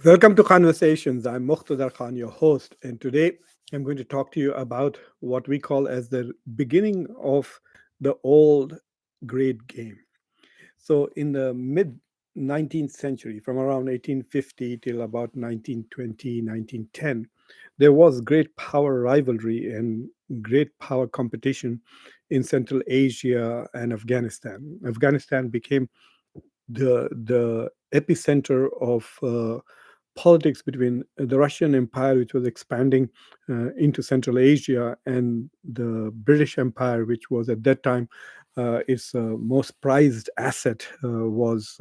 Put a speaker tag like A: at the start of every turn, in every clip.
A: Welcome to Conversations. I'm Muqtedar Khan, your host, and today I'm going to talk to you about what we call as the beginning of the old great game. So, in the mid 19th century, from around 1850 till about 1920, 1910, there was great power rivalry and great power competition in Central Asia and Afghanistan. Afghanistan became the epicenter of politics between the Russian Empire, which was expanding into Central Asia, and the British Empire, which was at that time its most prized asset was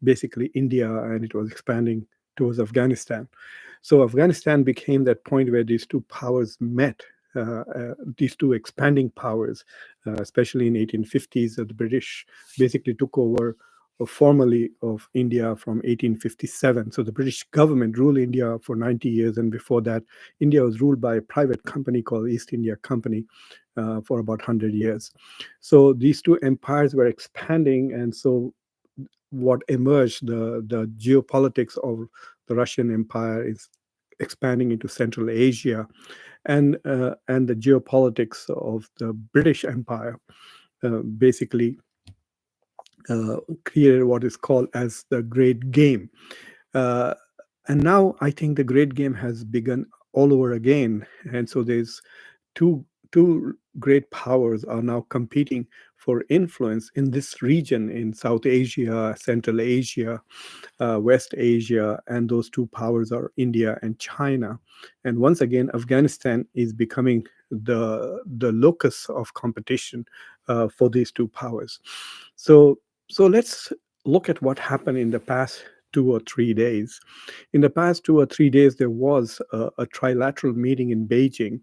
A: basically India, and it was expanding towards Afghanistan. So Afghanistan became that point where these two powers met. These two expanding powers, especially in 1850s, the British basically took over formally of India from 1857. So the British government ruled India for 90 years, and before that, India was ruled by a private company called East India Company for about 100 years. So these two empires were expanding, and so what emerged, the geopolitics of the Russian Empire is expanding into Central Asia, and the geopolitics of the British Empire basically created what is called as the Great Game. Uh, and now I think the Great Game has begun all over again, and so there's two great powers are now competing for influence in this region in South Asia, Central Asia, West Asia, and those two powers are India and China. And once again, Afghanistan is becoming the locus of competition for these two powers. So so let's look at what happened in the past 2 or 3 days. In the past 2 or 3 days, there was a trilateral meeting in Beijing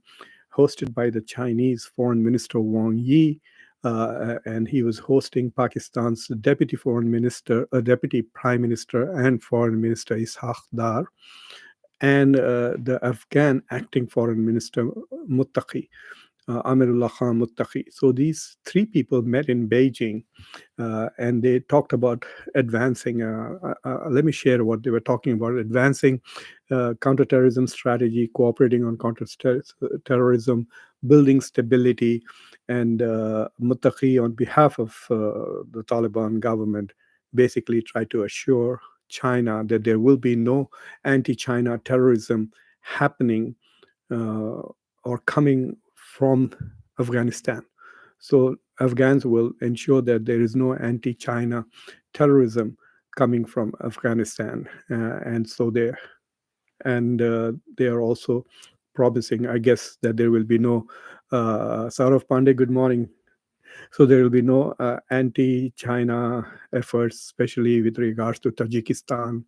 A: hosted by the Chinese Foreign Minister Wang Yi, and he was hosting Pakistan's Deputy Foreign Minister, Deputy Prime Minister, and Foreign Minister Ishaq Dar, and the Afghan Acting Foreign Minister Muttaqi, Amirullah Khan Muttaqi. So these three people met in Beijing, and they talked about advancing. Let me share what they were talking about: advancing counterterrorism strategy, cooperating on counterterrorism, building stability, and Muttaqi, on behalf of the Taliban government, basically tried to assure China that there will be no anti-China terrorism happening uh, or coming from Afghanistan. So Afghans will ensure that there is no anti-China terrorism coming from Afghanistan, and so they are also promising, I guess, that there will be no. Saurav Pandey, good morning. So there will be no anti-China efforts, especially with regards to Tajikistan,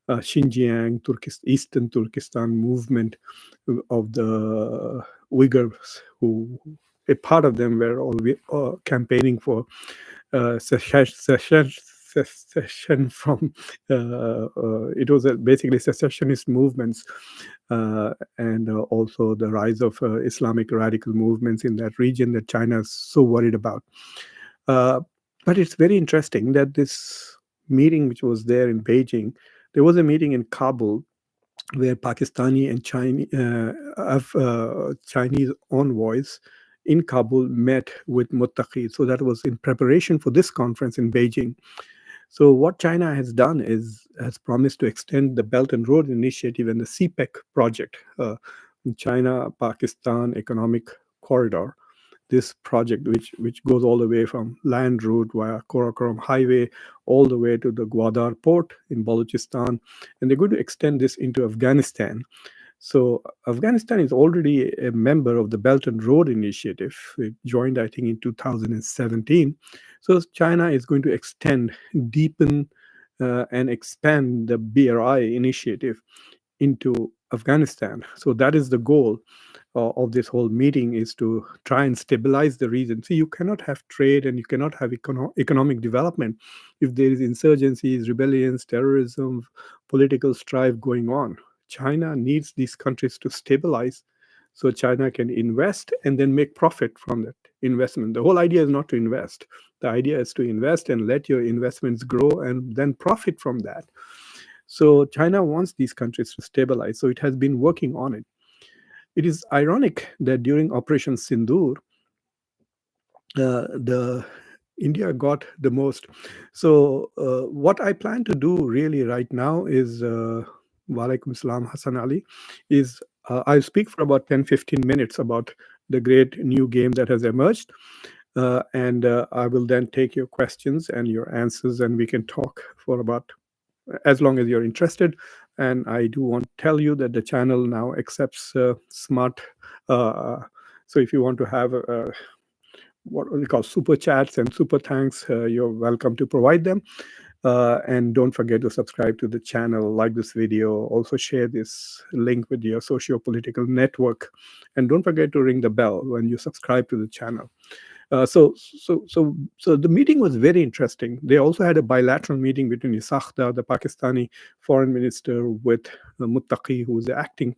A: Xinjiang, Eastern Turkestan movement of the Uyghurs, who a part of them were always campaigning for secession from it was basically secessionist movements, and also the rise of Islamic radical movements in that region that China is so worried about. uh, but it's very interesting that this meeting which was there in Beijing, there was a meeting in Kabul where Pakistani and Chinese envoys in Kabul met with Muttaqi. So that was in preparation for this conference in Beijing. So what China has done is has promised to extend the Belt and Road Initiative and the CPEC project, China-Pakistan Economic Corridor. This project, which goes all the way from land route via Karakoram Highway all the way to the Gwadar port in Balochistan, and they're going to extend this into Afghanistan. So Afghanistan is already a member of the Belt and Road Initiative. It joined, I think, in 2017. So China is going to extend, deepen, and expand the BRI initiative into Afghanistan. So that is the goal of this whole meeting, is to try and stabilize the region. See, you cannot have trade and you cannot have economic development if there is insurgencies, rebellions, terrorism, political strife going on. China needs these countries to stabilize so China can invest and then make profit from that investment. The whole idea is not to invest. The idea is to invest and let your investments grow and then profit from that. So China wants these countries to stabilize. So it has been working on it. It is ironic that during Operation Sindoor, the India got the most. So what I plan to do really right now is, Walaikum Salam Hassan Ali, is I'll speak for about 10-15 minutes about the great new game that has emerged. And I will then take your questions and your answers, and we can talk for about as long as you're interested. And I do want to tell you that the channel now accepts smart. Uh, so if you want to have what we call super chats and super thanks, you're welcome to provide them. And don't forget to subscribe to the channel, like this video, also share this link with your socio-political network, and don't forget to ring the bell when you subscribe to the channel. So the meeting was very interesting. They also had a bilateral meeting between Isakhdar, the Pakistani foreign minister, with Muttaqi, who is the acting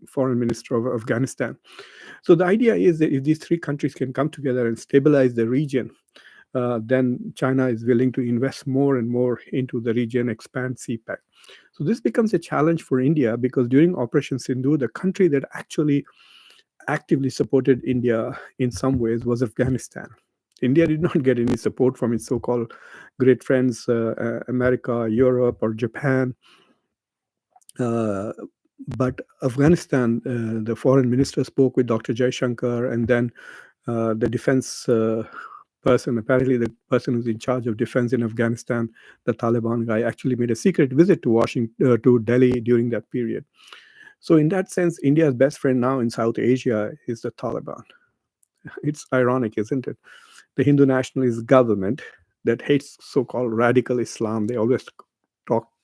A: foreign minister of Afghanistan. So the idea is that if these three countries can come together and stabilize the region, then China is willing to invest more and more into the region, expand CPEC. So this becomes a challenge for India, because during Operation Sindhu, the country that actually actively supported India in some ways was Afghanistan. India did not get any support from its so-called great friends, America, Europe, or Japan. Uh, but Afghanistan, the foreign minister spoke with Dr. Jaishankar, and then the defense person, apparently the person who's in charge of defense in Afghanistan, the Taliban guy, actually made a secret visit to Washington, to Delhi during that period. So in that sense, India's best friend now in South Asia is the Taliban. It's ironic, isn't it? The Hindu nationalist government that hates so-called radical Islam. They always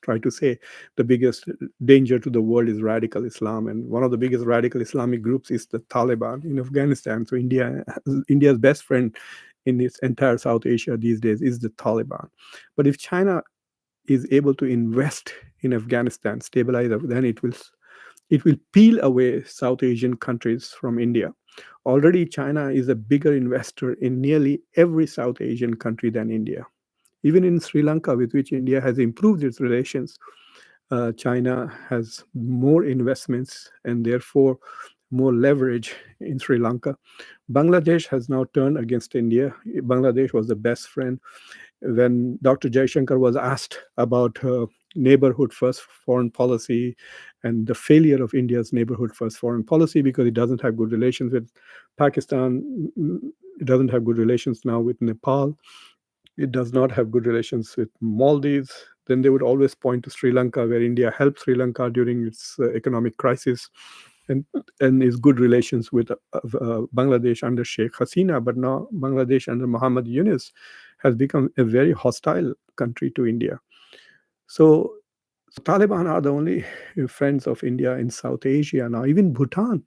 A: try to say the biggest danger to the world is radical Islam, and one of the biggest radical Islamic groups is the Taliban in Afghanistan. So India's best friend in its entire South Asia these days is the Taliban. But if China is able to invest in Afghanistan, stabilize it, then it will peel away South Asian countries from India. Already, China is a bigger investor in nearly every South Asian country than India. Even in Sri Lanka, with which India has improved its relations, China has more investments and therefore more leverage in Sri Lanka. Bangladesh has now turned against India. Bangladesh was the best friend. When Dr. Jaishankar was asked about neighborhood first foreign policy and the failure of India's neighborhood first foreign policy, because it doesn't have good relations with Pakistan, it doesn't have good relations now with Nepal, it does not have good relations with Maldives, then they would always point to Sri Lanka, where India helped Sri Lanka during its economic crisis, and is good relations with Bangladesh under Sheikh Hasina. But now Bangladesh under Muhammad Yunus has become a very hostile country to India. So Taliban are the only friends of India in South Asia now. Even Bhutan,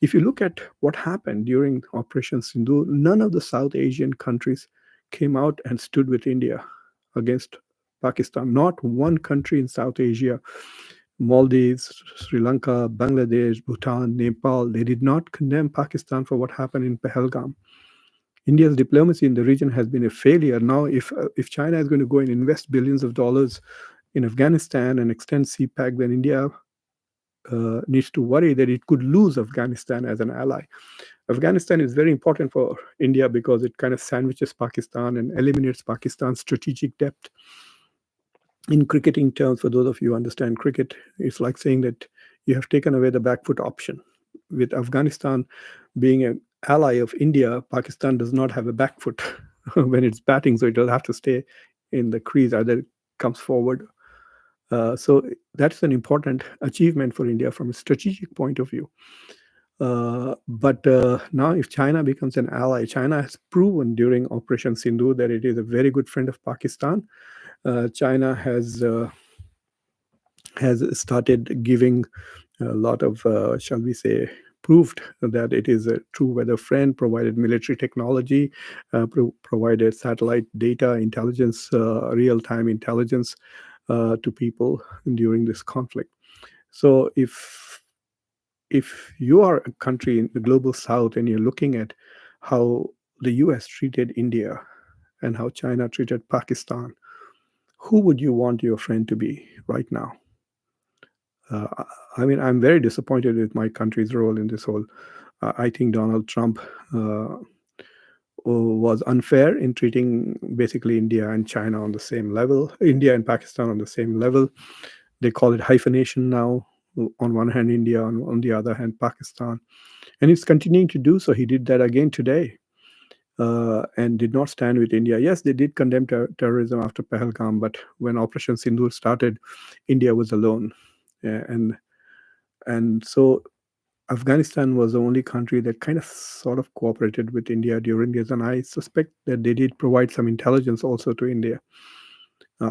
A: if you look at what happened during Operation Sindhu, none of the South Asian countries came out and stood with India against Pakistan. Not one country in South Asia, Maldives, Sri Lanka, Bangladesh, Bhutan, Nepal, they did not condemn Pakistan for what happened in Pahalgam. India's diplomacy in the region has been a failure. Now, if China is going to go and invest billions of dollars in Afghanistan and extend CPEC, then India needs to worry that it could lose Afghanistan as an ally. Afghanistan is very important for India because it kind of sandwiches Pakistan and eliminates Pakistan's strategic depth. In cricketing terms, for those of you who understand cricket, it's like saying that you have taken away the back foot option. With Afghanistan being an ally of India, Pakistan does not have a back foot when it's batting, so it'll have to stay in the crease, either it comes forward. So that's an important achievement for India from a strategic point of view. But now, if China becomes an ally, China has proven during Operation Sindhu that it is a very good friend of Pakistan. China has started giving a lot of, shall we say, proved that it is a true weather friend, provided military technology, provided satellite data, intelligence, real-time intelligence to people during this conflict. So if you are a country in the global south and you're looking at how the US treated India and how China treated Pakistan, who would you want your friend to be right now? Uh, I mean, I'm very disappointed with my country's role in this whole. I think Donald Trump was unfair in treating basically India and China on the same level, India and Pakistan on the same level. They call it hyphenation now. On one hand, India, on the other hand, Pakistan. And it's continuing to do so. He did that again today and did not stand with India. Yes, they did condemn terrorism after Pahalgam, but when Operation Sindoor started, India was alone. And so Afghanistan was the only country that kind of sort of cooperated with India during this, and I suspect that they did provide some intelligence also to India.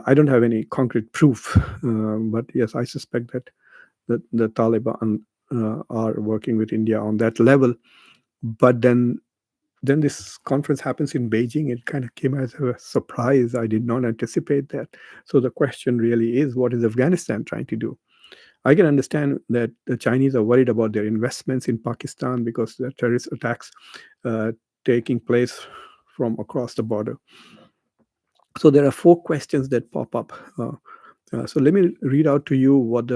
A: I don't have any concrete proof, but yes, I suspect that the Taliban are working with India on that level. But then this conference happens in Beijing. It kind of came as a surprise. I did not anticipate that. So the question really is, what is Afghanistan trying to do? I can understand that the Chinese are worried about their investments in Pakistan because the terrorist attacks uh, taking place from across the border. So there are four questions that pop up. So let me read out to you what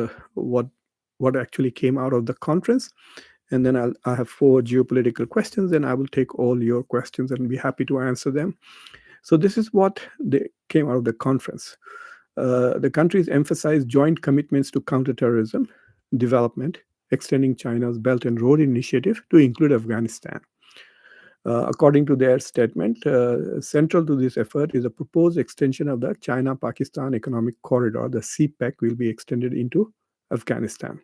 A: what actually came out of the conference, and then I have four geopolitical questions, and I will take all your questions and be happy to answer them. So this is what they came out of the conference. The countries emphasized joint commitments to counterterrorism, development, extending China's Belt and Road Initiative to include Afghanistan. According to their statement, central to this effort is a proposed extension of the China Pakistan Economic Corridor. The CPEC will be extended into Afghanistan.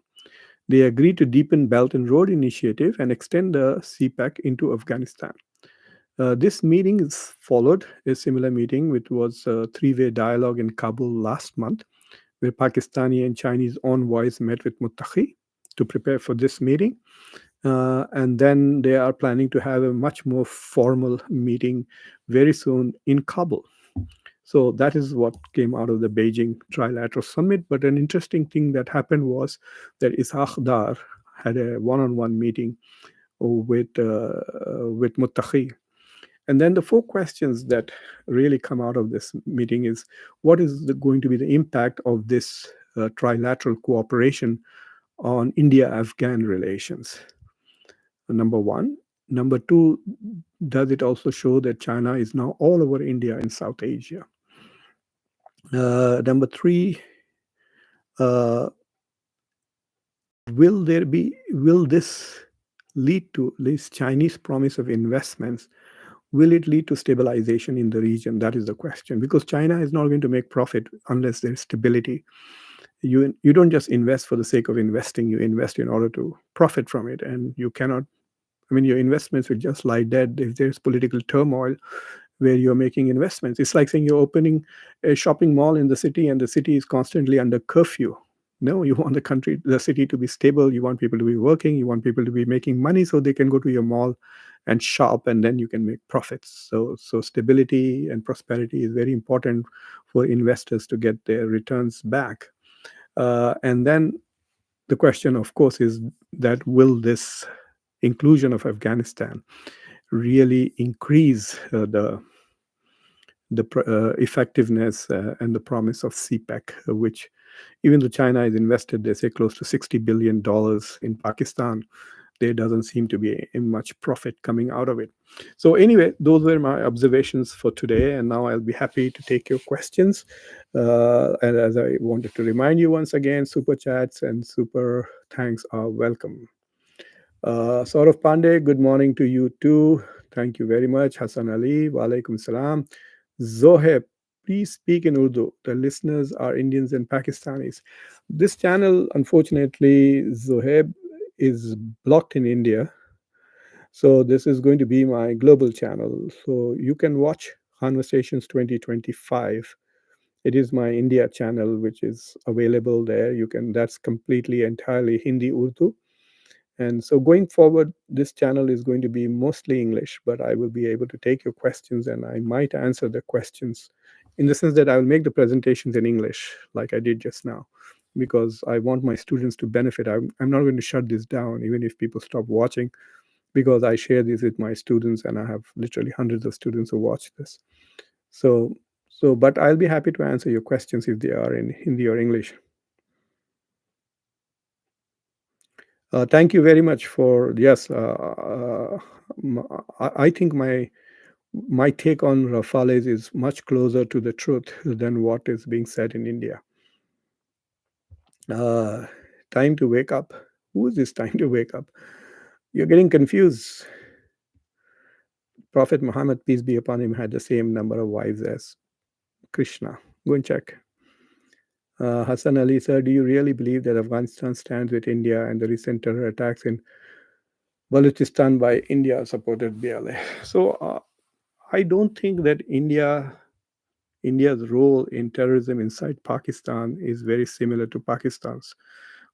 A: They agreed to deepen Belt and Road Initiative and extend the CPEC into Afghanistan. This meeting is followed a similar meeting, which was a three-way dialogue in Kabul last month, where Pakistani and Chinese envoys met with Muttaqi to prepare for this meeting. And then they are planning to have a much more formal meeting very soon in Kabul. So that is what came out of the Beijing trilateral summit. But an interesting thing that happened was that Ishaq Dar had a one-on-one meeting with Muttaqi. And then the four questions that really come out of this meeting is, what is going to be the impact of this trilateral cooperation on India-Afghan relations? Number one. Number two, does it also show that China is now all over India and South Asia? Number three, uh, will this lead to this Chinese promise of investments? Will it lead to stabilization in the region? That is the question, because China is not going to make profit unless there's stability. You don't just invest for the sake of investing. You invest in order to profit from it, and you cannot. I mean, your investments will just lie dead if there's political turmoil where you're making investments. It's like saying you're opening a shopping mall in the city and the city is constantly under curfew. No, you want the city to be stable. You want people to be working. You want people to be making money so they can go to your mall and shop, and then you can make profits. So stability and prosperity is very important for investors to get their returns back. And then the question, of course, is that will this inclusion of Afghanistan really increase the effectiveness and the promise of CPEC, which even though China has invested, they say, close to $60 billion in Pakistan, there doesn't seem to be much profit coming out of it. So anyway, those were my observations for today, and now I'll be happy to take your questions. And as I wanted to remind you once again, super chats and super thanks are welcome. Saurav Pandey, good morning to you too. Thank you very much. Hassan Ali, walaikum salam. Zoheb, please speak in Urdu. The listeners are Indians and Pakistanis. This channel, unfortunately, Zoheb, is blocked in India. So this is going to be my global channel. So you can watch Conversations 2025. It is my India channel, which is available there. That's completely entirely Hindi Urdu. And so going forward, this channel is going to be mostly English, but I will be able to take your questions and I might answer the questions in the sense that I will make the presentations in English, like I did just now, because I want my students to benefit. I'm not going to shut this down, even if people stop watching, because I share this with my students and I have literally hundreds of students who watch this. So, but I'll be happy to answer your questions if they are in Hindi or English. Thank you very much for yes. I think my take on Rafales is much closer to the truth than what is being said in India. Uh, Time to wake up. Who is this time to wake up? You're getting confused. Prophet Muhammad, peace be upon him, had the same number of wives as Krishna. Go and check. Hassan Ali, sir, do you really believe that Afghanistan stands with India and the recent terror attacks in Balochistan by India supported BLA? So I don't think that India's role in terrorism inside Pakistan is very similar to Pakistan's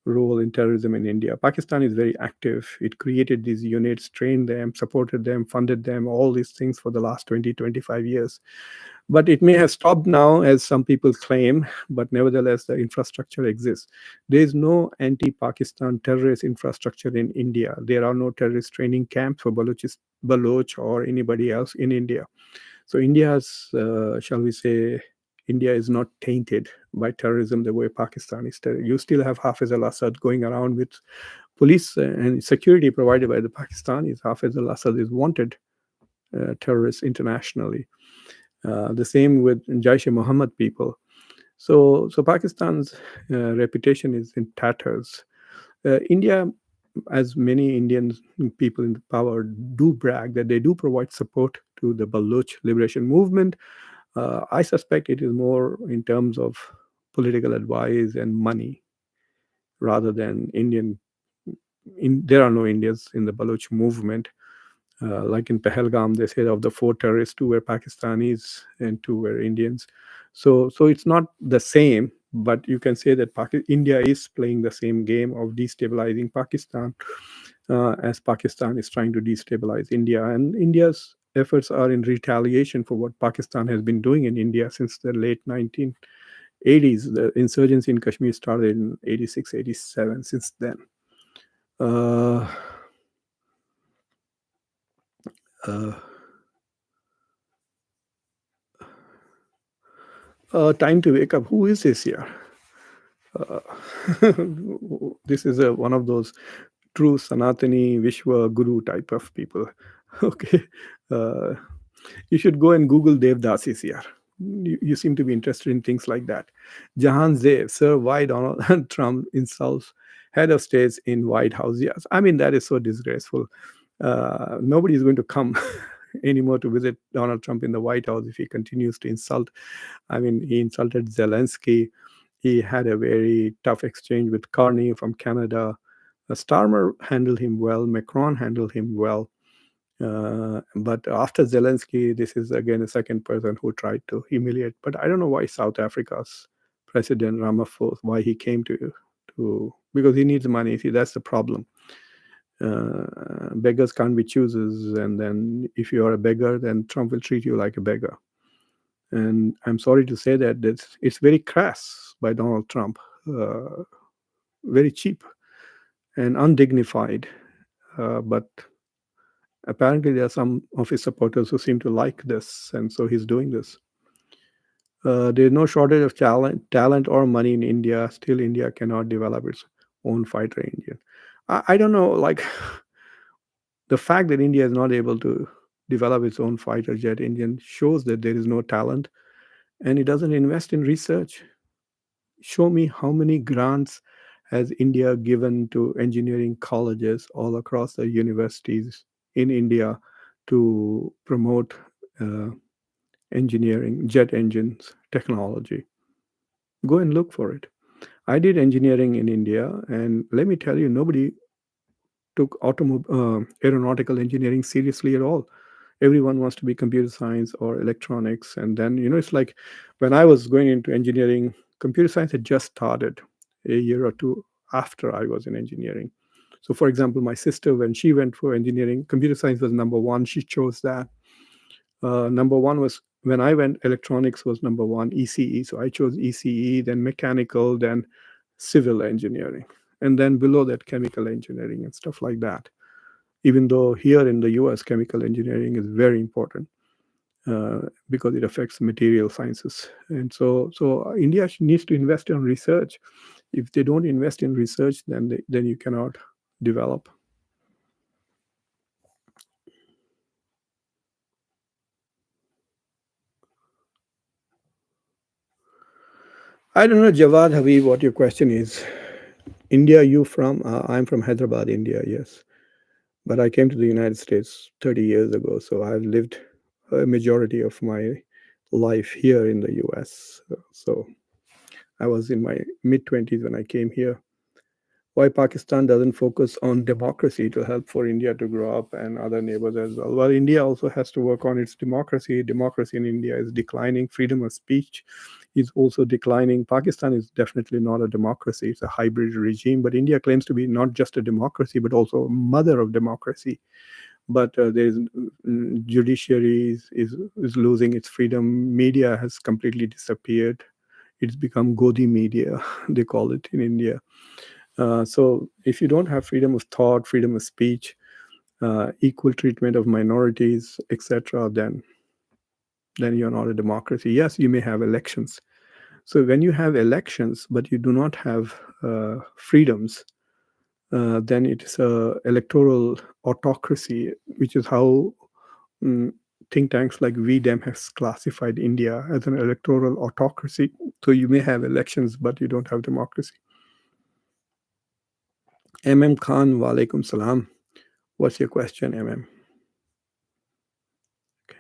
A: role in terrorism in India. Pakistan is very active. It created these units, trained them, supported them, funded them, all these things for the last 20, 25 years. But it may have stopped now, as some people claim, but nevertheless, the infrastructure exists. There is no anti Pakistan terrorist infrastructure in India. There are no terrorist training camps for Baloch or anybody else in India. So India's, shall we say, India is not tainted by terrorism the way Pakistan is. You still have Hafiz al-Assad going around with police and security provided by the Pakistanis. Hafiz al-Assad is wanted terrorist internationally. The same with Jaish-e-Mohammed people. So Pakistan's reputation is in tatters. India, as many Indian people in power do brag that they do provide support to the Baloch liberation movement. I suspect it is more in terms of political advice and money rather than Indian. There are no Indians in the Baloch movement. Like in Pahalgam, they said of the four terrorists, two were Pakistanis and two were Indians. So it's not the same, but you can say that India is playing the same game of destabilizing Pakistan, as Pakistan is trying to destabilize India. And India's efforts are in retaliation for what Pakistan has been doing in India since the late 1980s. The insurgency in Kashmir started in 86, 87. Since then. Uh, uh, Time to wake up. Who is this here? Uh, this is one of those true Sanatani Vishwa Guru type of people. Okay. Uh, you should go and Google Dev Dasis here. You seem to be interested in things like that. Jahan Zev, sir, why Donald Trump insults head of states in White House? Yes, I mean, that is so disgraceful. Nobody is going to come anymore to visit Donald Trump in the White House if he continues to insult. I mean, he insulted Zelensky. He had a very tough exchange with Carney from Canada. Starmer handled him well. Macron handled him well. But after Zelensky, this is again a second person who tried to humiliate. But I don't know why South Africa's President Ramaphosa, why he came to because he needs money. See, that's the problem. Beggars can't be choosers, and then if you are a beggar, then Trump will treat you like a beggar. And I'm sorry to say that it's very crass by Donald Trump, very cheap and undignified. But apparently, there are some of his supporters who seem to like this, and so he's doing this. There's no shortage of talent or money in India. Still, India cannot develop its own fighter engine. I don't know, like the fact that India is not able to develop its own fighter jet engine shows that there is no talent, and it doesn't invest in research. Show me how many grants has India given to engineering colleges all across the universities in India to promote uh, engineering, jet engines technology. Go and look for it. I did engineering in India, and let me tell you, nobody took aeronautical engineering seriously at all. Everyone wants to be computer science or electronics. And then, it's like when I was going into engineering, computer science had just started a year or two after I was in engineering. So, for example, my sister, when she went for engineering, computer science was number one. She chose that. Number one was when I went, electronics was number one, ECE. So I chose ECE, then mechanical, then civil engineering. And then below that, chemical engineering and stuff like that. Even though here in the US, chemical engineering is very important because it affects material sciences. And so India needs to invest in research. If they don't invest in research, then you cannot develop. I don't know, Jawad Habib, what your question is. India, you from? I'm from Hyderabad, India, yes. But I came to the United States 30 years ago, so I've lived a majority of my life here in the US. So I was in my mid 20s when I came here. Why Pakistan doesn't focus on democracy to help for India to grow up and other neighbors as well? Well, India also has to work on its democracy. Democracy in India is declining. Freedom of speech is also declining. Pakistan is definitely not a democracy. It's a hybrid regime. But India claims to be not just a democracy, but also a mother of democracy. But there's judiciary is losing its freedom. Media has completely disappeared. It's become Godi media, they call it in India. So if you don't have freedom of thought, freedom of speech, equal treatment of minorities, etc., then you're not a democracy. Yes, you may have elections. So when you have elections, but you do not have freedoms, then it's a electoral autocracy, which is how mm, think tanks like VDEM has classified India as an electoral autocracy. So you may have elections, but you don't have democracy. MM Khan, walaikum salam. What's your question, MM? Okay.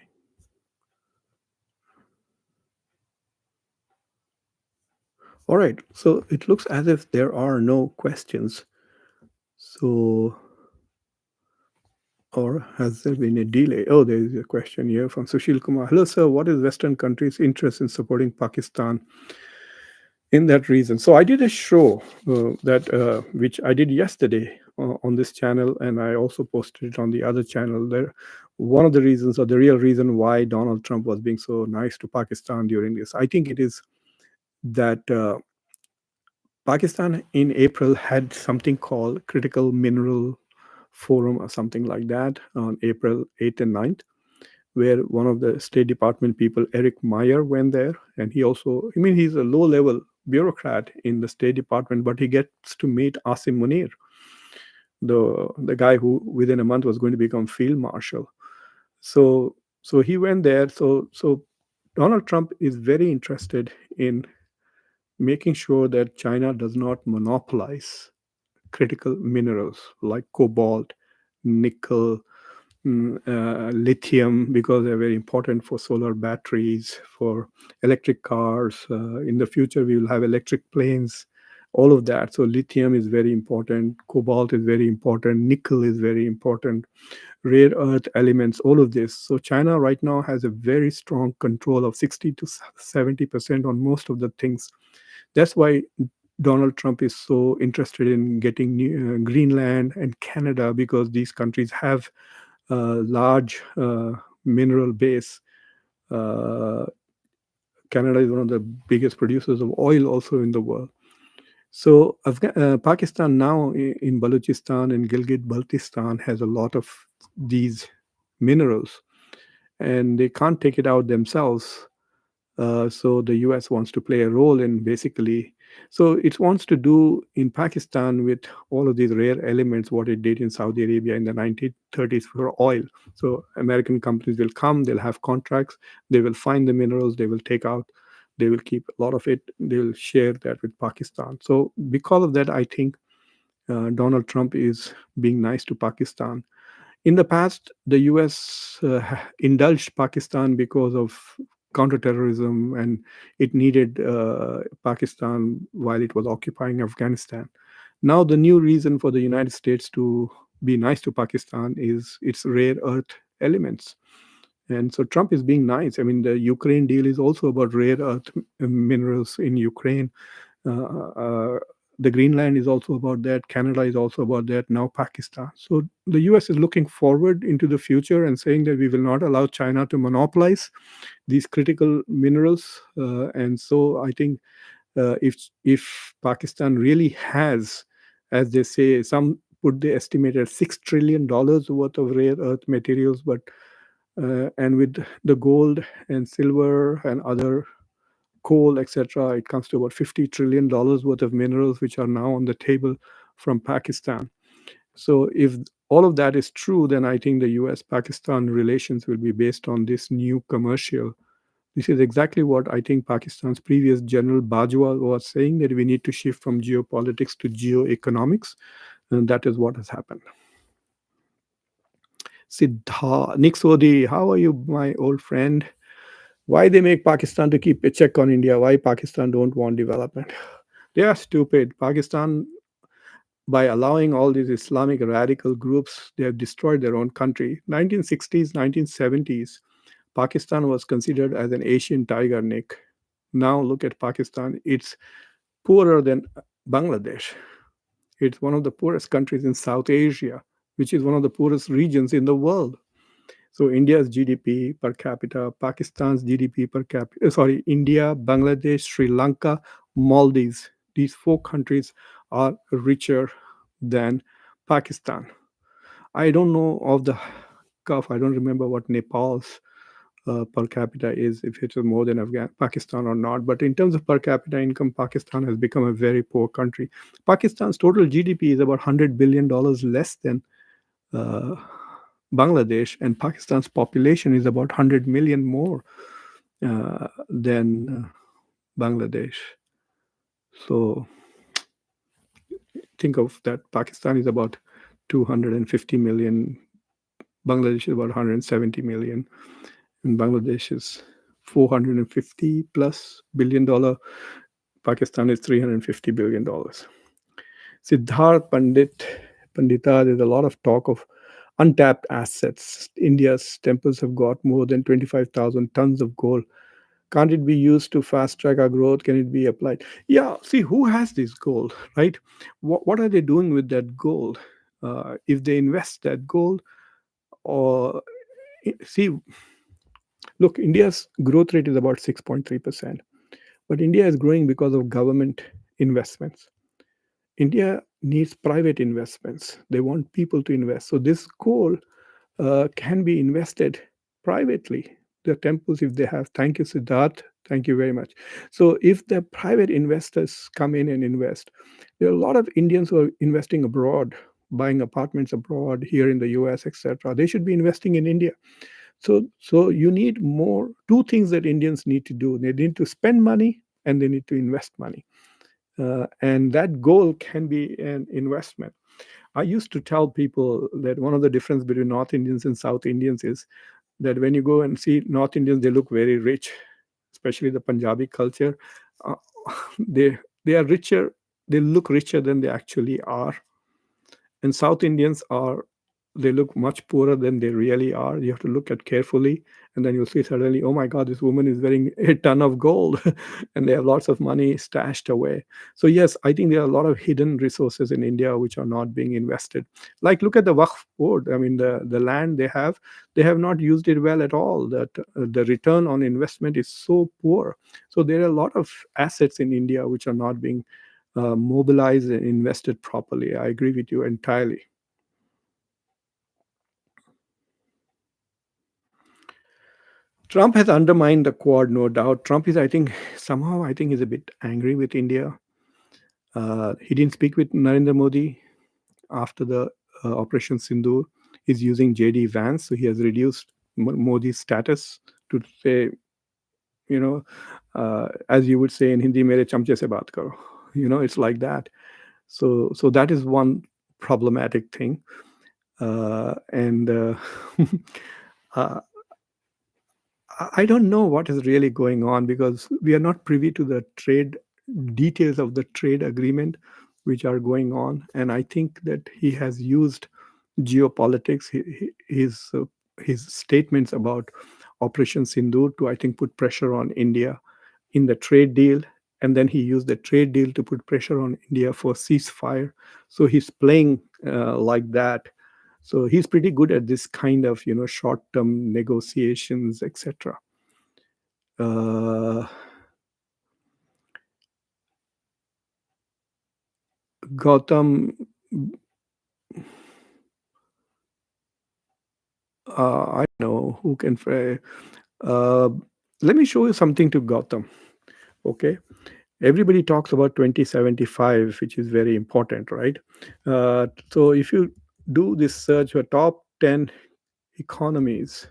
A: All right. So it looks as if there are no questions. So, or has there been a delay? Oh, there is a question here from Sushil Kumar. Hello, sir. What is Western countries' interest in supporting Pakistan in that reason? So I did a show that which I did yesterday on this channel, and I also posted it on the other channel. There, one of the reasons, or the real reason, why Donald Trump was being so nice to Pakistan during this, I think it is that Pakistan in April had something called Critical Mineral Forum or something like that on April 8th and 9th, where one of the State Department people, Eric Meyer, went there. And he also, I mean, he's a low level bureaucrat in the State Department, but he gets to meet Asim Munir, the guy who within a month was going to become field marshal. So he went there. So Donald Trump is very interested in making sure that China does not monopolize critical minerals like cobalt, nickel, lithium, because they're very important for solar batteries, for electric cars. In the future, we will have electric planes, all of that. So, lithium is very important, cobalt is very important, nickel is very important, rare earth elements, all of this. So, China right now has a very strong control of 60 to 70% on most of the things. That's why Donald Trump is so interested in getting Greenland and Canada, because these countries have a large mineral base. Uh, Canada is one of the biggest producers of oil also in the world. So Pakistan now in Balochistan and Gilgit-Baltistan has a lot of these minerals, and they can't take it out themselves. So the US wants to play a role in basically, so it wants to do in Pakistan with all of these rare elements what it did in Saudi Arabia in the 1930s for oil. So American companies will come, they'll have contracts, they will find the minerals, they will take out, they will keep a lot of it, they will share that with Pakistan. So because of that, I think Donald Trump is being nice to Pakistan. In the past, the US indulged Pakistan because of counterterrorism, and it needed Pakistan while it was occupying Afghanistan. Now, the new reason for the United States to be nice to Pakistan is its rare earth elements. And so Trump is being nice. I mean, the Ukraine deal is also about rare earth minerals in Ukraine. Uh, the Greenland is also about that. Canada is also about that. Now Pakistan. So the US is looking forward into the future and saying that we will not allow China to monopolize these critical minerals. And so I think if Pakistan really has, as they say, some put the estimate at $6 trillion worth of rare earth materials, but and with the gold and silver and other coal, etc., it comes to about $50 trillion worth of minerals which are now on the table from Pakistan. So if all of that is true, then I think the US Pakistan relations will be based on this new commercial. This is exactly what I think Pakistan's previous General Bajwa was saying, that we need to shift from geopolitics to geoeconomics. And that is what has happened. Siddha, Nick Sodhi, how are you, my old friend? Why they make Pakistan to keep a check on India? Why Pakistan don't want development? They are stupid. Pakistan, by allowing all these Islamic radical groups, they have destroyed their own country. 1960s, 1970s, Pakistan was considered as an Asian tiger, Nick. Now look at Pakistan. It's poorer than Bangladesh. It's one of the poorest countries in South Asia, which is one of the poorest regions in the world. So India's GDP per capita, Pakistan's GDP per capita, sorry, India, Bangladesh, Sri Lanka, Maldives, these four countries are richer than Pakistan. I don't know of the cuff. I don't remember what Nepal's per capita is, if it is more than Pakistan or not. But in terms of per capita income, Pakistan has become a very poor country. Pakistan's total GDP is about $100 billion less than uh, Bangladesh, and Pakistan's population is about 100 million more than Bangladesh. So think of that. Pakistan is about 250 million. Bangladesh is about 170 million. And Bangladesh is 450 plus $1 billion. Pakistan is $350 billion. Siddharth Pandita, there's a lot of talk of untapped assets. India's temples have got more than 25,000 tons of gold. Can't it be used to fast track our growth? Can it be applied? Yeah, see, who has this gold, right? What are they doing with that gold? If they invest that gold, or see, look, India's growth rate is about 6.3%, but India is growing because of government investments. India needs private investments. They want people to invest. So this coal can be invested privately. The temples, if they have, thank you, Siddharth. Thank you very much. So if the private investors come in and invest, there are a lot of Indians who are investing abroad, buying apartments abroad, here in the US, etc. They should be investing in India. So you need more, two things that Indians need to do. They need to spend money and they need to invest money. And that goal can be an investment. I used to tell people that one of the difference between North Indians and South Indians is that when you go and see North Indians, they look very rich, especially the Punjabi culture. Uh, they are richer. They look richer than they actually are. And South Indians are, they look much poorer than they really are. You have to look at carefully, and then you'll see suddenly, oh my God, this woman is wearing a ton of gold, and they have lots of money stashed away. So yes, I think there are a lot of hidden resources in India which are not being invested. Like look at the Waqf board. I mean, the land they have not used it well at all. That the return on investment is so poor. So there are a lot of assets in India which are not being mobilized and invested properly. I agree with you entirely. Trump has undermined the Quad, no doubt. Trump is, I think, somehow, I think, is a bit angry with India. He didn't speak with Narendra Modi after the Operation Sindoor. He's using JD Vance, so he has reduced Modi's status to say, you know, as you would say in Hindi, mere chamche se baat karo. It's like that. So that is one problematic thing. And uh, I don't know what is really going on because we are not privy to the trade details of the trade agreement which are going on. And I think that he has used geopolitics, his statements about Operation Sindoor to, I think, put pressure on India in the trade deal. And then he used the trade deal to put pressure on India for ceasefire. So he's playing like that. So he's pretty good at this kind of, short-term negotiations, etc. Uh, Gautam, I know who can. Uh, Let me show you something to Gautam. Okay, everybody talks about 2075, which is very important, right? So if you do this search for top 10 economies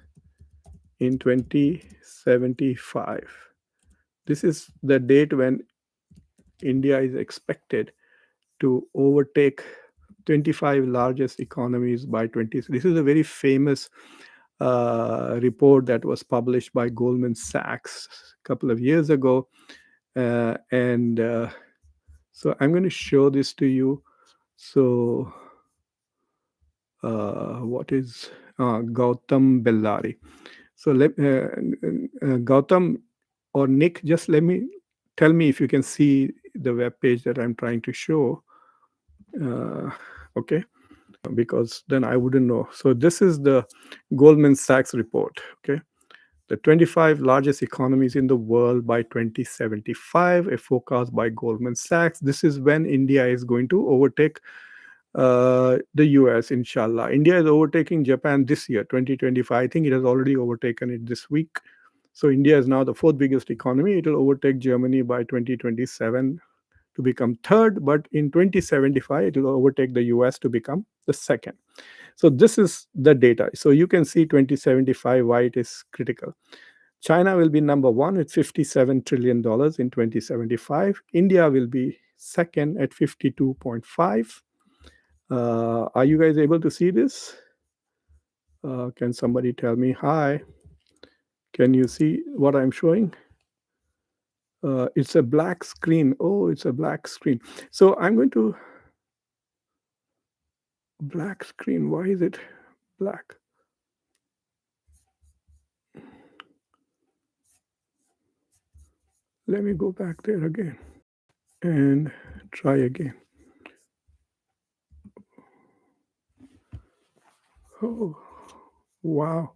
A: in 2075. This is the date when India is expected to overtake 25 largest economies by 20. This is a very famous report that was published by Goldman Sachs a couple of years ago. And so I'm going to show this to you. So, what is Gautam Bellari? So, Gautam or Nick, just let me tell me if you can see the web page that I'm trying to show. Okay, because then I wouldn't know. So this is the Goldman Sachs report. Okay, the 25 largest economies in the world by 2075, a forecast by Goldman Sachs. This is when India is going to overtake the US, inshallah. India is overtaking Japan this year, 2025. I think it has already overtaken it this week. So India is now the fourth biggest economy. It will overtake Germany by 2027 to become third, but in 2075, it will overtake the US to become the second. So this is the data. So you can see 2075 why it is critical. China will be number one with $57 trillion in 2075. India will be second at 52.5. Are you guys able to see this? Can somebody tell me hi? Can you see what I'm showing? It's a black screen. Oh, it's a black screen. So I'm going to black screen. Why is it black? Let me go back there again and try again. Oh, wow.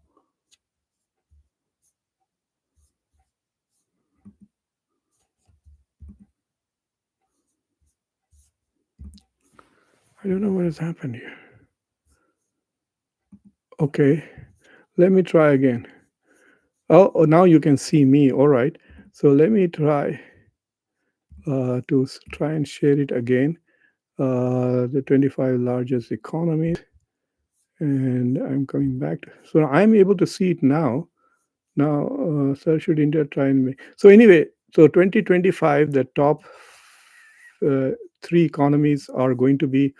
A: I don't know what has happened here. Okay, let me try again. Oh, now you can see me. All right. So let me try to try and share it again. The 25 largest economies. And I'm coming back. So I'm able to see it now. Now, sir, should India try and make. So anyway, so 2025, the top uh, three economies are going to be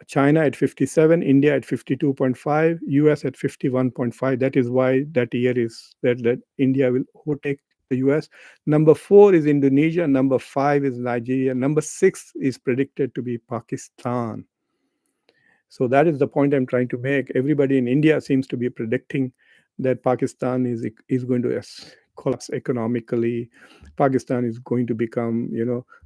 A: China at 57, India at 52.5, US at 51.5. That is why that year is that India will overtake the US. Number four is Indonesia. Number five is Nigeria. Number six is predicted to be Pakistan. So that is the point I'm trying to make. Everybody in India seems to be predicting that Pakistan is going to collapse economically. Pakistan is going to become,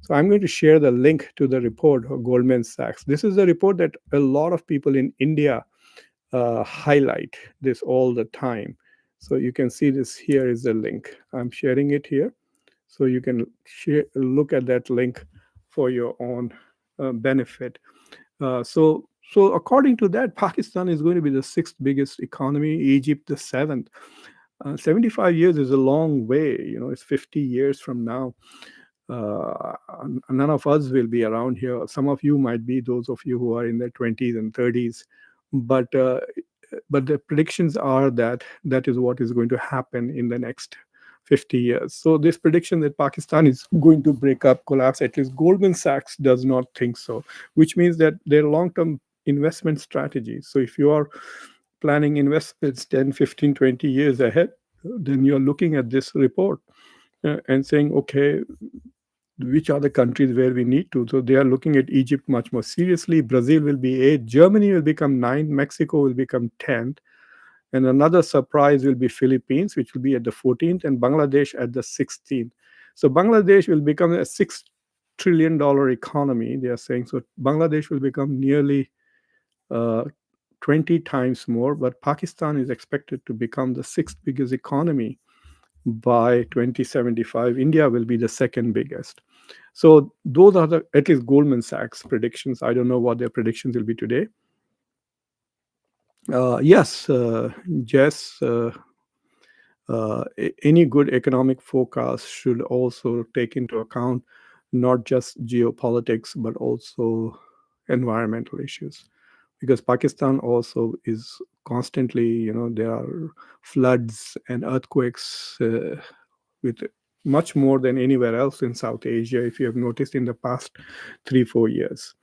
A: So I'm going to share the link to the report of Goldman Sachs. This is a report that a lot of people in India highlight this all the time. So you can see this. Here is the link. I'm sharing it here, so you can look at that link for your own benefit. So according to that, Pakistan is going to be the sixth biggest economy, Egypt the seventh. 75 years is a long way. It's 50 years from now. Uh, None of us will be around here. Some of you might be, those of you who are in their 20s and 30s. But the predictions are that that is what is going to happen in the next 50 years. So this prediction that Pakistan is going to break up, collapse, at least Goldman Sachs does not think so, which means that their long-term investment strategy. So if you are planning investments 10, 15, 20 years ahead, then you're looking at this report and saying, okay, which are the countries where we need to. So they are looking at Egypt much more seriously. Brazil will be 8, Germany will become 9, Mexico will become 10th, and another surprise will be Philippines, which will be at the 14th, and Bangladesh at the 16th. So Bangladesh will become a $6 trillion economy, they are saying. So Bangladesh will become nearly uh, 20 times more, but Pakistan is expected to become the sixth biggest economy by 2075. India will be the second biggest. So those are the, at least Goldman Sachs predictions. I don't know what their predictions will be today. Yes, Jess, any good economic forecast should also take into account not just geopolitics, but also environmental issues. because Pakistan also is constantly, there are floods and earthquakes with much more than anywhere else in South Asia, if you have noticed in the past 3-4 years.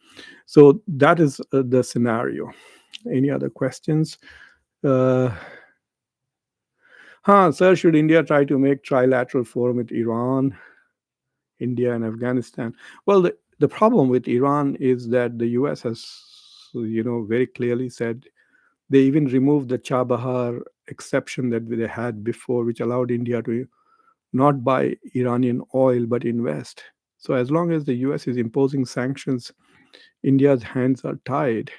A: So that is the scenario. Any other questions? Uh, Sir, should India try to make trilateral forum with Iran, India, and Afghanistan? Well, the problem with Iran is that the US has, very clearly said they even removed the Chabahar exception that they had before, which allowed India to not buy Iranian oil but invest. So as long as the US is imposing sanctions, India's hands are tied.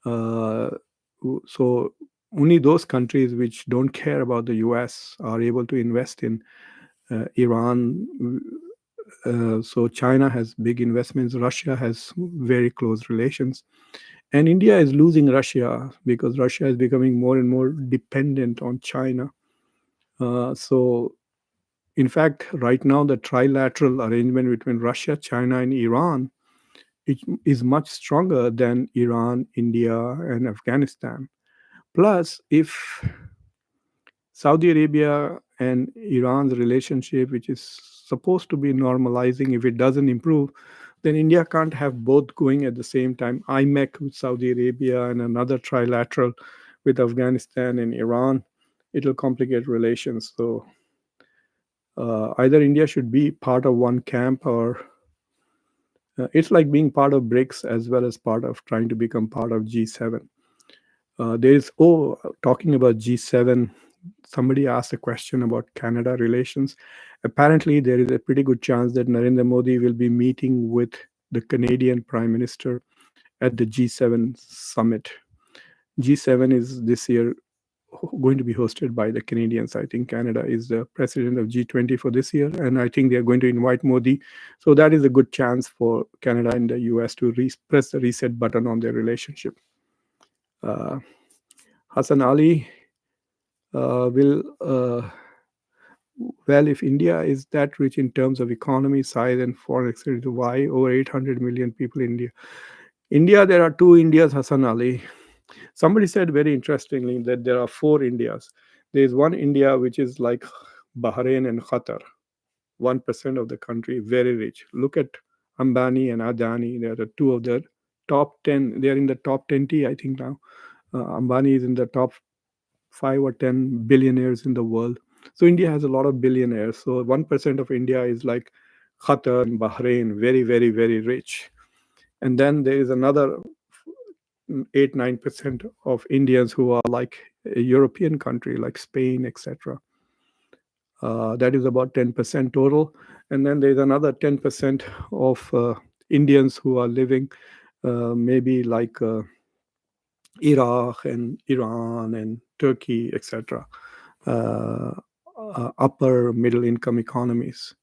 A: Uh, so only those countries which don't care about the US are able to invest in Iran. So China has big investments. Russia has very close relations. And India is losing Russia because Russia is becoming more and more dependent on China. So in fact, right now, the trilateral arrangement between Russia, China, and Iran is much stronger than Iran, India, and Afghanistan. Plus, if Saudi Arabia and Iran's relationship, which is supposed to be normalizing, if it doesn't improve, then India can't have both going at the same time. IMEC with Saudi Arabia and another trilateral with Afghanistan and Iran. It'll complicate relations. So either India should be part of one camp, or it's like being part of BRICS as well as part of trying to become part of G7. Talking about G7, somebody asked a question about Canada relations. Apparently, there is a pretty good chance that Narendra Modi will be meeting with the Canadian Prime Minister at the G7 summit. G7 is this year going to be hosted by the Canadians. I think Canada is the president of G20 for this year, and I think they are going to invite Modi. So that is a good chance for Canada and the US to press the reset button on their relationship. Uh, Hassan Ali will, well, if India is that rich in terms of economy, size, and foreign exchange, why over 800 million people in India? India, there are two Indias, Hassan Ali. Somebody said very interestingly that there are four Indias. There is one India which is like Bahrain and Qatar, 1% of the country, very rich. Look at Ambani and Adani. They are the two of the top 10. They are in the top 20, I think now. Ambani is in the top 5 or 10 billionaires in the world. So India has a lot of billionaires. So 1% of India is like Qatar and Bahrain, very, very, very rich. And then there is another 8-9% of Indians who are like a European country like Spain, etc. That is about 10% total. And then there's another 10% of Indians who are living maybe like Iraq and Iran and Turkey, etc. Upper middle income economies.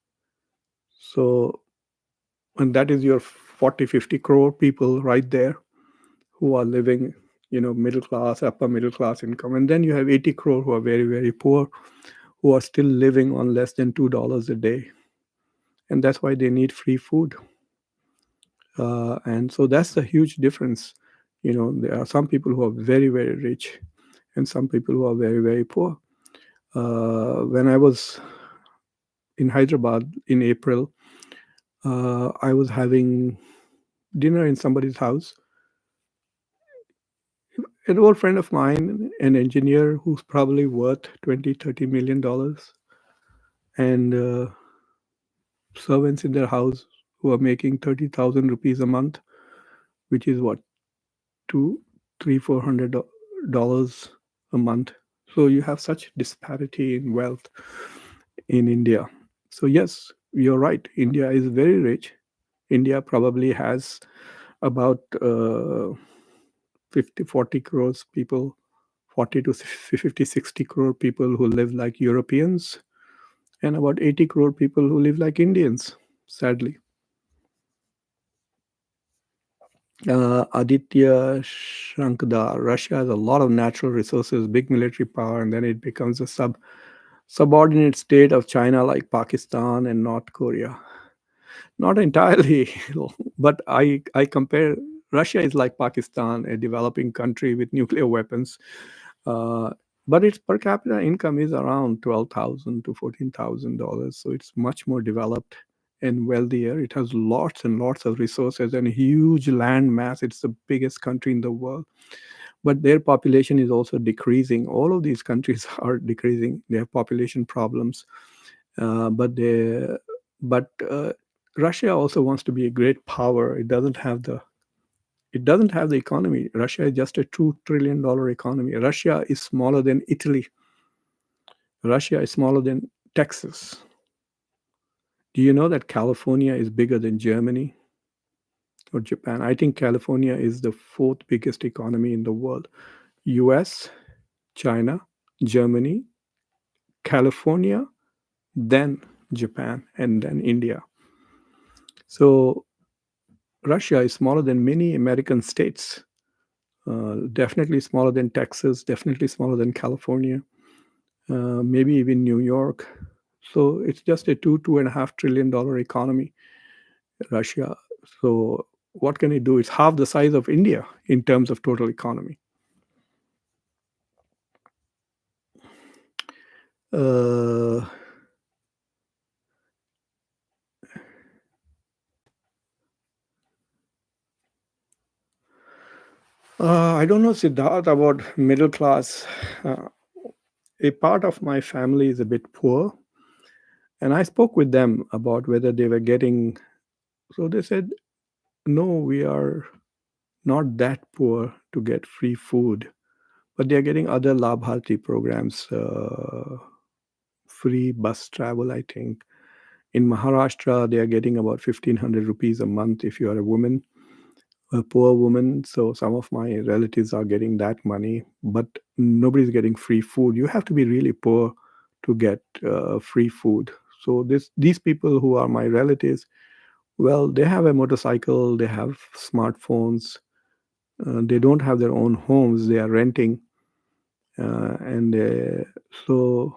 A: So, and that is your 40-50 crore people right there who are living, middle class, upper middle class income. And then you have 80 crore who are very, very poor, who are still living on less than $2 a day. And that's why they need free food. And so that's the huge difference. There are some people who are very, very rich and some people who are very, very poor. When I was in Hyderabad in April, I was having dinner in somebody's house. An old friend of mine, an engineer who's probably worth $20-30 million, and servants in their house who are making 30,000 rupees a month, which is what, two, three, $400 a month. So you have such disparity in wealth in India. So yes, you're right. India is very rich. India probably has about 40 crores people, 40 to 50, 60 crore people who live like Europeans, and about 80 crore people who live like Indians, sadly. Aditya Shankdar, Russia has a lot of natural resources, big military power, and then it becomes a subordinate state of China like Pakistan and North Korea. Not entirely, but I compare Russia is like Pakistan, a developing country with nuclear weapons, uh, but its per capita income is around $12,000 to $14,000. So it's much more developed and wealthier. It has lots and lots of resources and a huge land mass. It's the biggest country in the world, but their population is also decreasing. All of these countries are decreasing. They have population problems, but Russia also wants to be a great power. It doesn't have the economy. Russia is just a $2 trillion economy. Russia is smaller than Italy. Russia is smaller than Texas. Do you know that California is bigger than Germany or Japan? I think California is the fourth biggest economy in the world. US, China, Germany, California, then Japan, and then India. So Russia is smaller than many American states. Definitely smaller than Texas, definitely smaller than California, maybe even New York. So it's just a $2.5 trillion economy, Russia. So what can it do? It's half the size of India in terms of total economy. Uh, I don't know, Siddharth, about middle class. Uh, a part of my family is a bit poor, and I spoke with them about whether they were getting. So they said, no, we are not that poor to get free food, but they are getting other Labharti programs, free bus travel, I think. In Maharashtra, they are getting about 1,500 rupees a month if you are a woman, a poor woman. So some of my relatives are getting that money, but nobody's getting free food. You have to be really poor to get free food. So these people who are my relatives, well, they have a motorcycle, they have smartphones, they don't have their own homes, they are renting, and so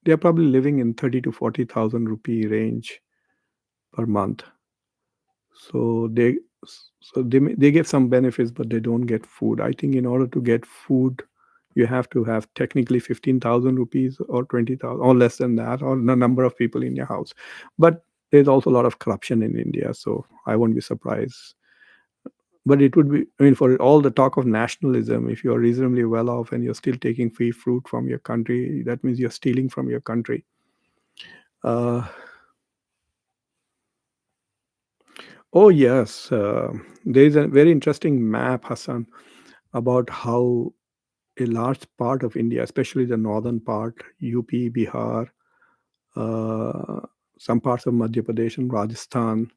A: they're probably living in 30 to 40,000 rupee range per month. So they get some benefits, but they don't get food. I think in order to get food, you have to have technically 15,000 rupees or 20,000 or less than that, or the number of people in your house. But there's also a lot of corruption in India, so I won't be surprised. But it would be, I mean, for all the talk of nationalism, if you're reasonably well off and you're still taking free fruit from your country, that means you're stealing from your country. Uh, oh, yes. There is a very interesting map, Hassan, about how a large part of India, especially the northern part, UP, Bihar, uh, some parts of Madhya Pradesh and Rajasthan,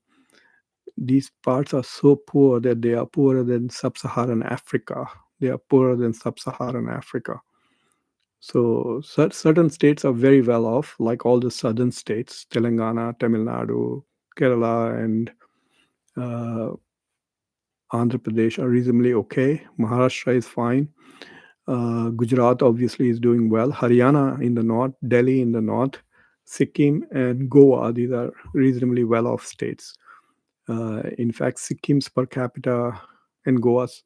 A: these parts are so poor that they are poorer than sub-Saharan Africa. They are poorer than sub-Saharan Africa. So certain states are very well off, like all the southern states, Telangana, Tamil Nadu, Kerala, and uh, Andhra Pradesh are reasonably okay. Maharashtra is fine. Gujarat obviously is doing well. Haryana in the north, Delhi in the north, Sikkim and Goa, these are reasonably well off states. In fact, Sikkim's per capita and Goa's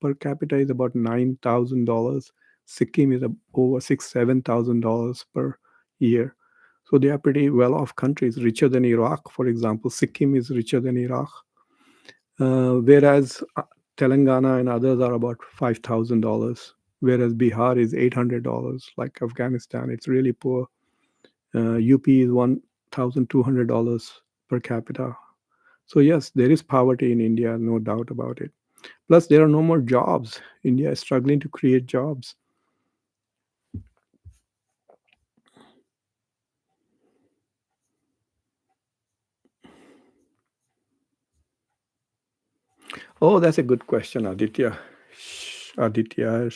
A: per capita is about $9,000. Sikkim is over $7,000 per year. So they are pretty well off countries, richer than Iraq, for example. Sikkim is richer than Iraq, whereas Telangana and others are about $5,000, whereas Bihar is $800. Like Afghanistan, it's really poor. UP is $1,200 per capita. So yes, there is poverty in India, no doubt about it. Plus, there are no more jobs. India is struggling to create jobs. Oh, that's a good question, Aditya. Aditya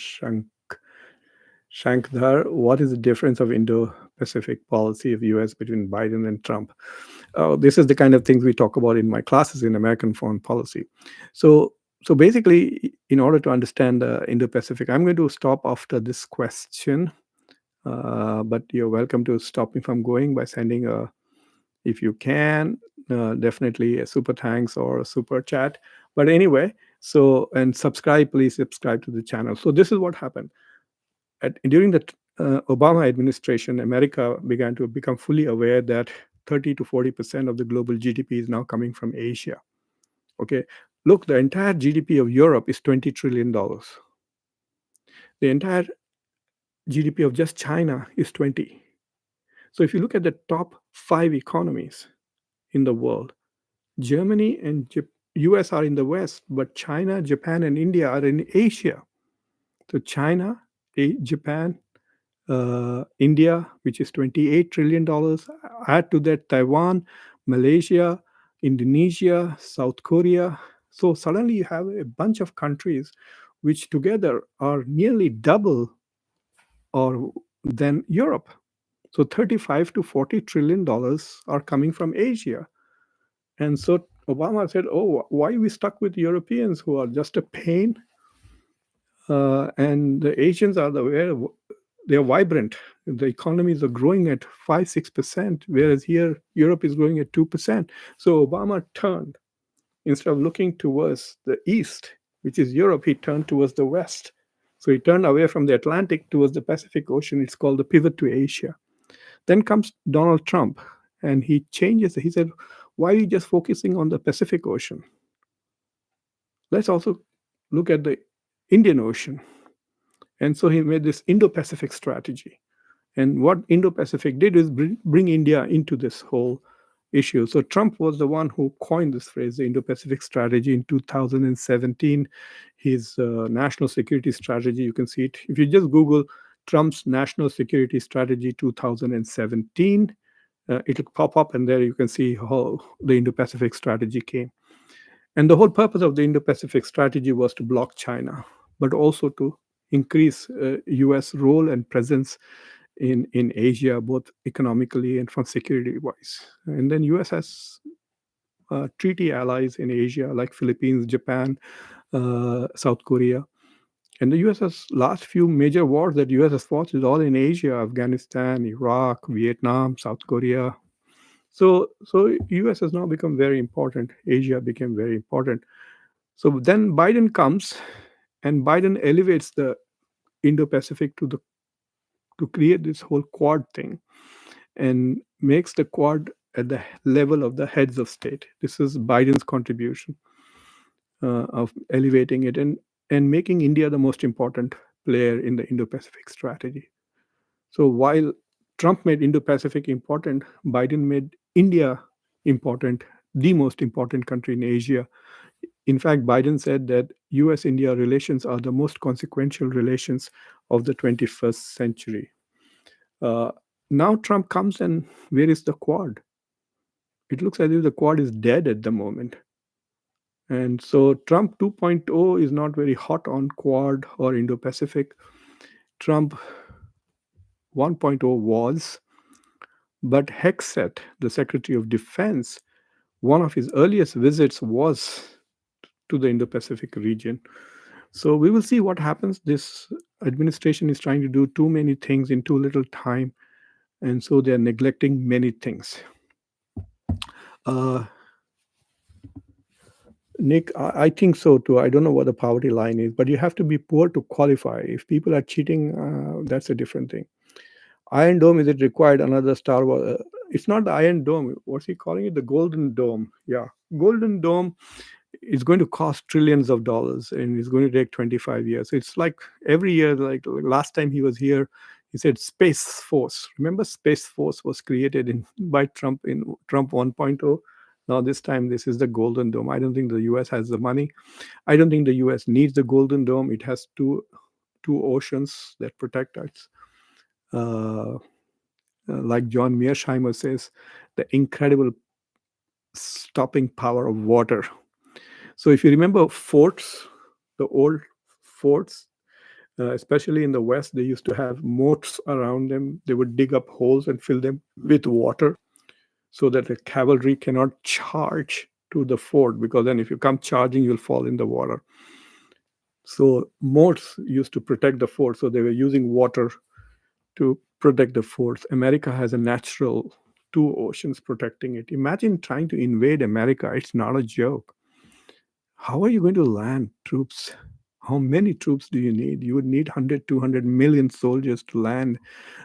A: Shankdar. What is the difference of Indo-Pacific policy of U.S. between Biden and Trump? This is the kind of things we talk about in my classes in American foreign policy. So, so basically, in order to understand the Indo-Pacific, I'm going to stop after this question. But you're welcome to stop me from going by sending if you can, definitely a super thanks or a super chat. But anyway, so and subscribe, please subscribe to the channel. So this is what happened during the Obama administration. America began to become fully aware that 30 to 40% of the global GDP is now coming from Asia. Okay, look, the entire GDP of Europe is $20 trillion. The entire GDP of just China is 20. So if you look at the top 5 economies in the world, Germany and US are in the West, but China, Japan, and India are in Asia. So China, Japan, India, which is $28 trillion. Add to that Taiwan, Malaysia, Indonesia, South Korea. So suddenly you have a bunch of countries which together are nearly double or than Europe. So 35 to 40 trillion dollars are coming from Asia. And so Obama said, "Oh, why are we stuck with Europeans who are just a pain?" And the Asians are they're vibrant. The economies are growing at 5-6%, whereas here Europe is growing at 2%. So Obama turned, instead of looking towards the east, which is Europe, he turned towards the west. So he turned away from the Atlantic towards the Pacific Ocean. It's called the pivot to Asia. Then comes Donald Trump, and he changes. He said, "Why are you just focusing on the Pacific Ocean? Let's also look at the Indian Ocean." And so he made this Indo-Pacific strategy. And what Indo-Pacific did is bring India into this whole issue. So Trump was the one who coined this phrase, the Indo-Pacific strategy, in 2017. His national security strategy, you can see it. If you just Google Trump's national security strategy 2017, it'll pop up, and there you can see how the Indo-Pacific strategy came. And the whole purpose of the Indo-Pacific strategy was to block China, but also to increase U.S. role and presence in Asia, both economically and from security wise. And then U.S. has treaty allies in Asia like Philippines, Japan, South Korea. And the U.S. has last few major wars that U.S. has fought is all in Asia: Afghanistan, Iraq, Vietnam, South Korea. So U.S. has now become very important. Asia became very important. So then Biden comes, and Biden elevates the Indo-Pacific to create this whole Quad thing, and makes the Quad at the level of the heads of state. This is Biden's contribution of elevating it and making India the most important player in the Indo-Pacific strategy. So while Trump made Indo-Pacific important, Biden made India important, the most important country in Asia. In fact, Biden said that US-India relations are the most consequential relations of the 21st century. Uh, Now Trump comes, and where is the Quad? It looks as if the Quad is dead at the moment. And so Trump 2.0 is not very hot on Quad or Indo-Pacific. Trump 1.0 was, but Hexet, the Secretary of Defense, one of his earliest visits was to the Indo-Pacific region. So we will see what happens. This administration is trying to do too many things in too little time, and so they're neglecting many things. Uh, Nick, I think so too. I don't know what the poverty line is, but you have to be poor to qualify. If people are cheating, that's a different thing. Iron Dome, is it required another Star Wars? It's not the Iron Dome. What's he calling it? The Golden Dome. Yeah. Golden Dome is going to cost trillions of dollars, and it's going to take 25 years. It's like every year, like last time he was here, he said Space Force. Remember, Space Force was created by Trump in Trump 1.0. Now this time, this is the Golden Dome. I don't think the US has the money. I don't think the US needs the Golden Dome. It has two oceans that protect us. Like John Mearsheimer says, the incredible stopping power of water. So if you remember forts, the old forts, especially in the West, they used to have moats around them. They would dig up holes and fill them with water so that the cavalry cannot charge to the fort, because then if you come charging, you'll fall in the water. So moats used to protect the fort, so they were using water to protect the forts. America has a natural two oceans protecting it. Imagine trying to invade America. It's not a joke. How are you going to land troops? How many troops do you need? You would need 100, 200 million soldiers to land.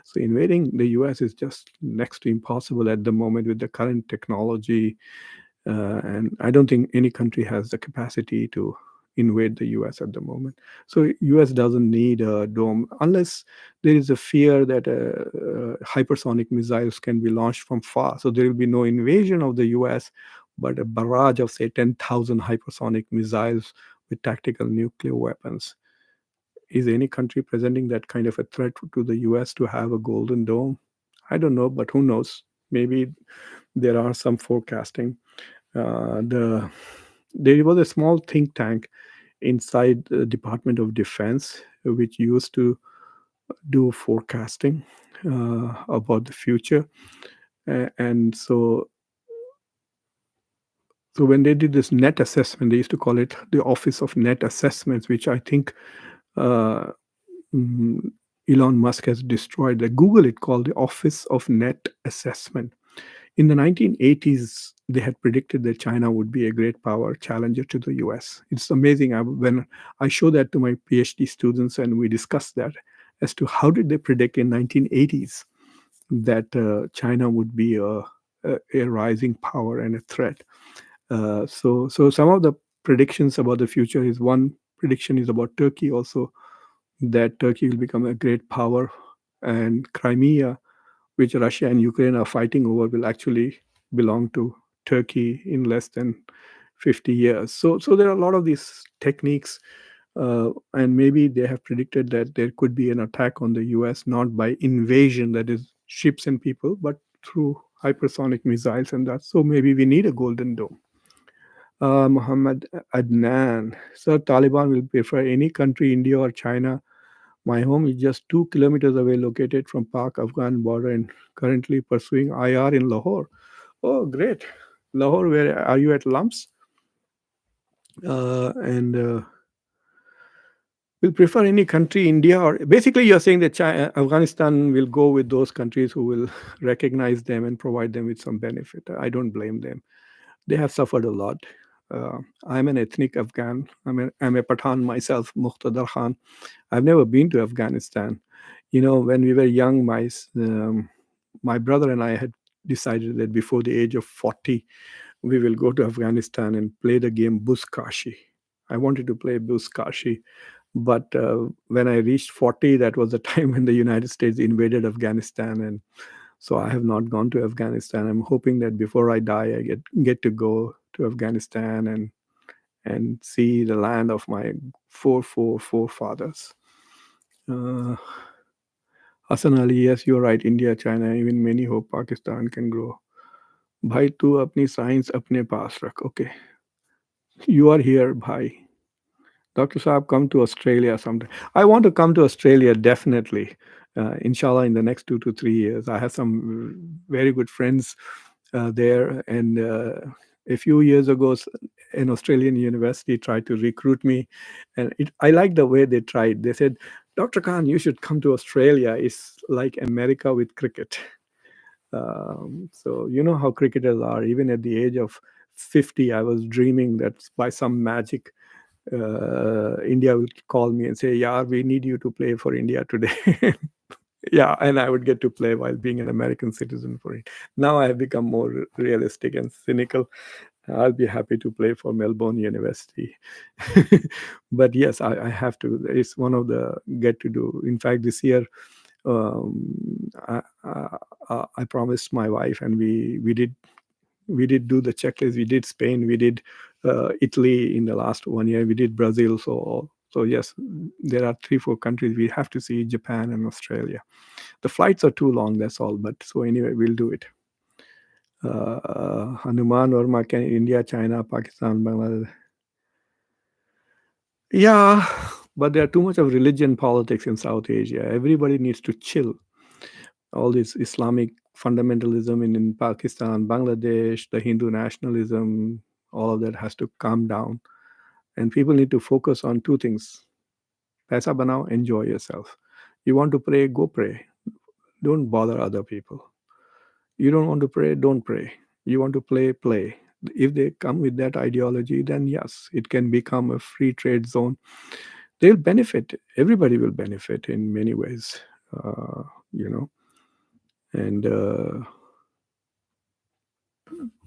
A: So invading the US is just next to impossible at the moment with the current technology. And I don't think any country has the capacity to invade the US at the moment. So US doesn't need a dome unless there is a fear that hypersonic missiles can be launched from far. So there will be no invasion of the US, but a barrage of say 10,000 hypersonic missiles with tactical nuclear weapons. Is any country presenting that kind of a threat to the US to have a golden dome? I don't know, but who knows? Maybe there are some forecasting. There was a small think tank inside the Department of Defense which used to do forecasting about the future. And so when they did this net assessment, they used to call it the Office of Net Assessments, which I think uh, mm, Elon Musk has destroyed. The Google it called the Office of Net Assessment. In the 1980s, they had predicted that China would be a great power challenger to the US. It's amazing when I show that to my PhD students and we discuss that as to how did they predict in 1980s that China would be a rising power and a threat. So some of the predictions about the future is one prediction is about Turkey also, that Turkey will become a great power, and Crimea, which Russia and Ukraine are fighting over, will actually belong to Turkey in less than 50 years. So there are a lot of these techniques, and maybe they have predicted that there could be an attack on the US, not by invasion, that is ships and people, but through hypersonic missiles and that. So maybe we need a golden dome. Muhammad Adnan. Sir, Taliban will prefer any country, India or China. My home is just 2 kilometers away, located from Pak Afghan border, and currently pursuing IR in Lahore. Oh, great. Lahore, where are you at Lumps? And will prefer any country, India or basically you're saying that Afghanistan will go with those countries who will recognize them and provide them with some benefit. I don't blame them. They have suffered a lot. Uh, I'm an ethnic Afghan. I'm a Pathan myself, Muqtedar Khan. I've never been to Afghanistan. When we were young, my brother and I had decided that before the age of 40, we will go to Afghanistan and play the game Buzkashi. I wanted to play Buzkashi, but when I reached 40, that was the time when the United States invaded Afghanistan, and so I have not gone to Afghanistan. I'm hoping that before I die, I get to go to Afghanistan and see the land of my forefathers. Uh, Hassan Ali, yes, you're right. India, China, even many hope Pakistan can grow. भाई तू अपनी science अपने पास रख. Okay, you are here, भाई. Dr. Saab, come to Australia someday. I want to come to Australia definitely. Inshallah, in the next 2 to 3 years. I have some very good friends there. And a few years ago, an Australian university tried to recruit me. And I like the way they tried. They said, Dr. Khan, you should come to Australia. It's like America with cricket. So you know how cricketers are. Even at the age of 50, I was dreaming that by some magic, India will call me and say, "Yeah, we need you to play for India today." Yeah, and I would get to play while being an American citizen for it. Now I have become more realistic and cynical. I'll be happy to play for Melbourne University. But yes, I have to. It's one of the get to do. In fact, this year, I promised my wife, and we did do the checklist. We did Spain, we did Italy in the last 1 year, we did Brazil. So yes, there are 3 4 countries we have to see: Japan and Australia. The flights are too long, that's all, but so anyway, we'll do it. Hanuman Verma, India, China, Pakistan, Bangladesh. Yeah, but there are too much of religion politics in South Asia. Everybody needs to chill. All this Islamic fundamentalism in Pakistan, Bangladesh, the Hindu nationalism, all of that has to calm down. And people need to focus on 2 things. Paisa banao, enjoy yourself. You want to pray, go pray. Don't bother other people. You don't want to pray, don't pray. You want to play, play. if they come with that ideology, then yes, it can become a free trade zone. They'll benefit. Everybody will benefit in many ways, uh, you know. And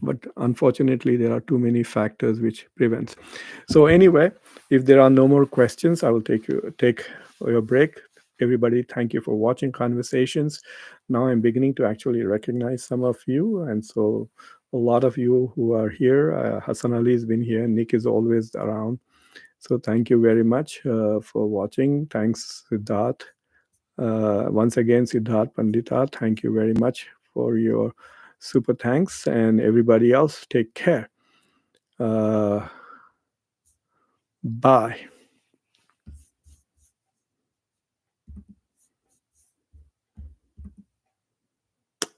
A: but unfortunately, there are too many factors which prevents. So anyway, if there are no more questions, I will take your break. Everybody, thank you for watching Conversations. Now I'm beginning to actually recognize some of you, and so a lot of you who are here. Hassan Ali has been here. Nick is always around. So thank you very much for watching. Thanks, Siddharth. Once again, Siddharth Pandita, thank you very much for your super thanks. And everybody else, take care. Uh, Bye.